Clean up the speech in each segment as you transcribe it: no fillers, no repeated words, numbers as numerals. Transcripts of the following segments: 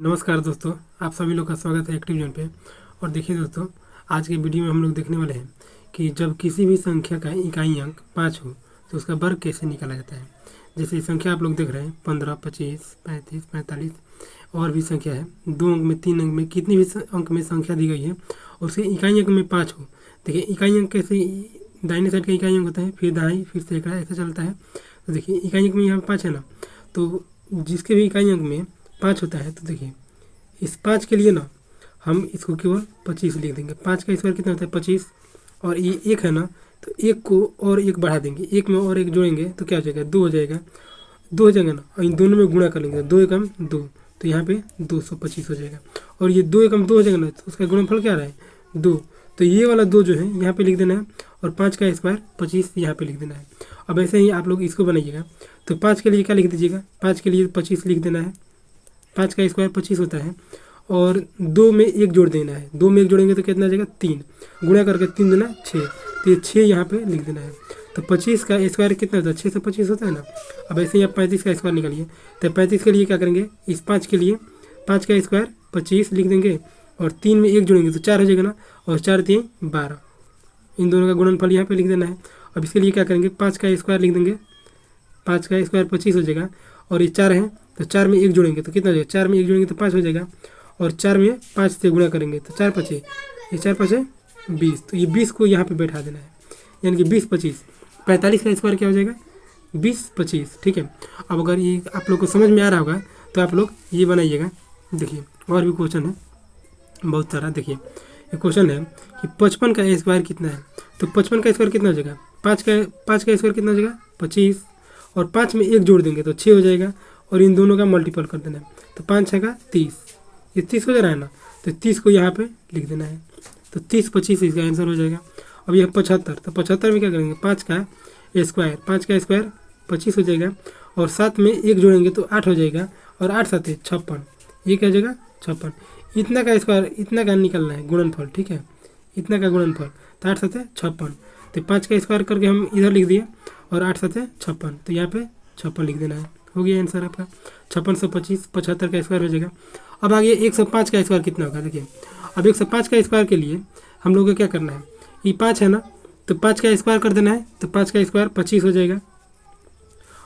नमस्कार दोस्तों, आप सभी लोग का स्वागत है एक्टिव जोन पे। और देखिए दोस्तों, आज के वीडियो में हम लोग देखने वाले हैं कि जब किसी भी संख्या का इकाई अंक 5 हो तो उसका वर्ग कैसे निकाला जाता है। जैसे संख्या आप लोग देख रहे हैं 15, 25, 35, 45 और भी संख्या है। 2 अंक में, 3 अंक में, कितनी भी अंक में संख्या दी गई है और उसके इकाई अंक में 5 हो। देखिए इकाई अंक कैसे, दाहिने साइड का इकाई अंक होता है, फिर दहाई, फिर सैकड़ा, ऐसे चलता है। तो देखिए इकाई अंक में यहाँ 5 है ना, तो जिसके भी इकाई अंक में 5 होता है तो देखिए इस 5 के लिए ना हम इसको केवल 25 लिख देंगे। 5 का स्क्वायर कितना होता है 25, और ये 1 है ना, तो 1 को और 1 बढ़ा देंगे, 1 में और 1 जोड़ेंगे तो क्या हो जाएगा 2 हो जाएगा। 2 हो जाएगा ना, और इन दोनों में गुणा कर लेंगे, 2 एकम 2, तो यहाँ पे 225 हो जाएगा। और ये 2 एकम 2 हो जाएगा ना, तो उसका गुणनफल क्या रहा है 2, तो ये वाला 2 जो है यहाँ पे लिख देना है, और 5 का स्क्वायर 25 यहाँ पे लिख देना है। अब ऐसे ही आप लोग इसको बनाइएगा, तो 5 के लिए क्या लिख दीजिएगा, 5 के लिए 25 लिख देना है। 5 का स्क्वायर 25 होता है, और 2 में 1 जोड़ देना है। 2 में 1 जोड़ेंगे तो कितना आ जाएगा 3, गुणा करके 3 दूना 6, तो ये 6 यहाँ पे लिख देना है। तो 25 का स्क्वायर कितना होता है 6 से 25 होता है ना। अब ऐसे ही आप 35 का स्क्वायर निकालिए, तो 35 के लिए क्या करेंगे, इस 5 के लिए 5 का स्क्वायर 25 लिख देंगे, और 3 में 1 जोड़ेंगे तो 4 हो जाएगा ना, और 4 3 12, इन दोनों का गुणनफल यहाँ पे लिख देना है। अब इसके लिए क्या करेंगे, 5 का स्क्वायर लिख देंगे, 5 का स्क्वायर 25 हो जाएगा, और ये 4 है तो 4 में 1 जोड़ेंगे तो कितना हो जाएगा, 4 में 1 जोड़ेंगे तो 5 हो जाएगा, और 4 में 5 से गुणा करेंगे तो 4 5, ये 4 5 20, तो ये 20 को यहाँ पे बैठा देना है, यानी कि 20 25। 45 का स्क्वायर क्या हो जाएगा 20 25, ठीक है। अब अगर ये आप लोग को समझ में आ रहा होगा तो आप लोग ये बनाइएगा। देखिए और भी क्वेश्चन है बहुत सारा। देखिए ये क्वेश्चन है कि 55 का स्क्वायर कितना है, तो 55 का स्क्वायर कितना हो जाएगा, 5 का स्क्वायर कितना हो जाएगा 25, और 5 में 1 जोड़ देंगे तो 6 हो जाएगा, और इन दोनों का मल्टीपल कर देना है, तो 5 6 का 30, ये 30 हो जा रहा है ना, तो 30 को यहाँ पे लिख देना है, तो 30 25 इसका आंसर हो जाएगा। अब यह 75, तो 75 में क्या करेंगे, 5 का स्क्वायर 25 हो जाएगा, और 7 में 1 जोड़ेंगे तो 8 हो जाएगा, और 8 7 56, ये क्या हो जाएगा 56। इतना का स्क्वायर, इतना का निकलना है गुणनफल, ठीक है, इतना का गुणनफल, तो 8 7 56, तो 5 का स्क्वायर करके हम इधर लिख दिए, और 8 7 56, तो यहाँ पे 56 लिख देना है। हो गया आंसर आपका 56 से 25, 75 का स्क्वायर हो जाएगा। अब आगे 105 का स्क्वायर कितना होगा, देखिए अब 105 का स्क्वायर के लिए हम लोग को क्या करना है, ये 5 है ना, तो 5 का स्क्वायर कर देना है, तो 5 का स्क्वायर 25 हो जाएगा,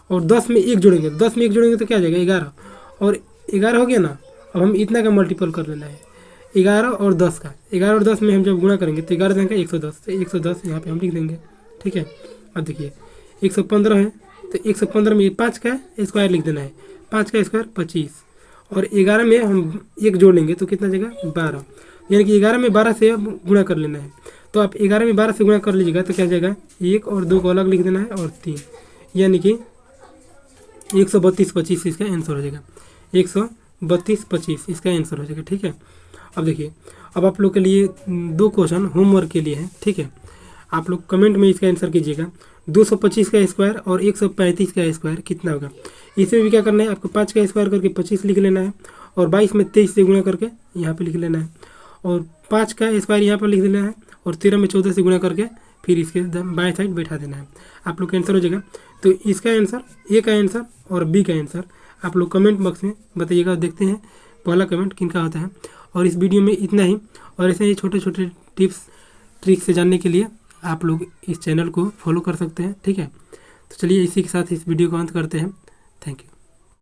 और 10 में 1 जोड़ेंगे, 10 में 1 जोड़ेंगे तो क्या आ जाएगा 11, और 11 हो गया ना। अब हम इतना का मल्टीपल कर लेना है, 11 और 10 का, 11 और 10 में हम जब गुणा करेंगे तो 11 देंगे 110, तो 110 यहाँ पे हम लिख देंगे, ठीक है। अब देखिए 115 है, तो 115 में 5 का स्क्वायर लिख देना है, 5 का स्क्वायर 25, और 11 में हम 1 जोड़ लेंगे तो कितना जाएगा 12, यानी कि 11 में 12 से गुणा कर लेना है। तो आप 11 में 12 से गुणा कर लीजिएगा तो क्या जाएगा 1 और 2 को अलग लिख देना है, और 3, यानी कि 132 25 इसका आंसर हो जाएगा, 132 25 इसका आंसर हो जाएगा, ठीक है। अब देखिए, अब आप लोग के लिए 2 क्वेश्चन होमवर्क के लिए हैं, ठीक है। आप लोग कमेंट में इसका आंसर कीजिएगा, 225 का स्क्वायर और 135 का स्क्वायर कितना होगा। इसमें भी क्या करना है, आपको 5 का स्क्वायर करके 25 लिख लेना है, और 22 में 23 से गुणा करके यहाँ पे लिख लेना है, और 5 का स्क्वायर यहाँ पर लिख देना है, और 13 में 14 से गुणा करके फिर इसके बाएं साइड बैठा देना है। आप लोग का आंसर हो जाएगा। तो इसका आंसर, ए का आंसर और बी का आंसर आप लोग कमेंट बॉक्स में बताइएगा। देखते हैं पहला कमेंट किनका होता है। और इस वीडियो में इतना ही, और ऐसे ही छोटे छोटे टिप्स ट्रिक्स से जानने के लिए आप लोग इस चैनल को फॉलो कर सकते हैं, ठीक है। तो चलिए इसी के साथ इस वीडियो को अंत करते हैं। Thank you.